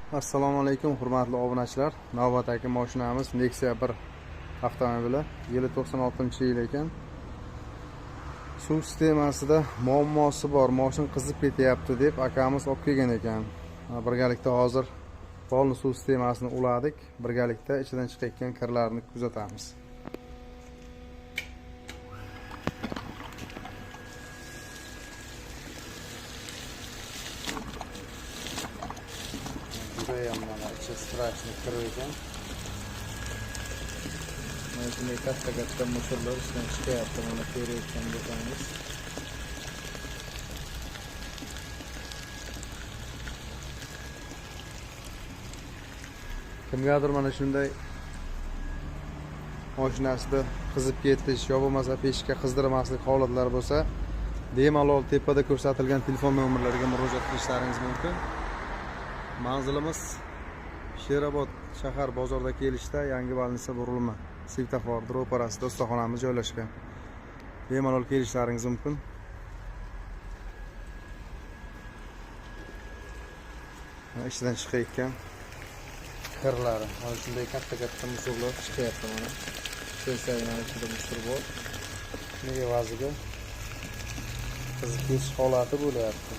Assalomu alaykum hurmatli obunachilar. Navbatdagi mashinamiz Nexia 1 avtomobili. Yili 96-yil ekan. Suv sistemasida muammosi bor, mashin qizib ketyapti deb akamiz olib kelgan ekan. Birgalikda hozir polni suv sistemasini uladik. Birgalikda ichidan chiqayotgan kirlarni kuzatamiz. Strachni kirib ekan. Mana shunday katta motorlar ishdan chiqyapti, mana ko'rayotgan bo'lsangiz. Kimgadir mana shunday mashinasida qizib ketish yo bo'lmasa peshga qizdirmaslik holatlari bo'lsa, bemalol tepada ko'rsatilgan telefon nomerlariga murojaat qilishlaringiz mumkin. Manzilimiz Sherobod shahar bozorda kelishda yangi balnisa burilma svetofor ro'parasida ustaxonamiz joylashgan. Bemalol kelishlaringiz mumkin. Ishdan chiqayotgan kirlari mana shunday katta musorlar chiqyapti mana. Sensayning ichida musor bor. Nega vaziga qizib ketish holati bo'lyapti.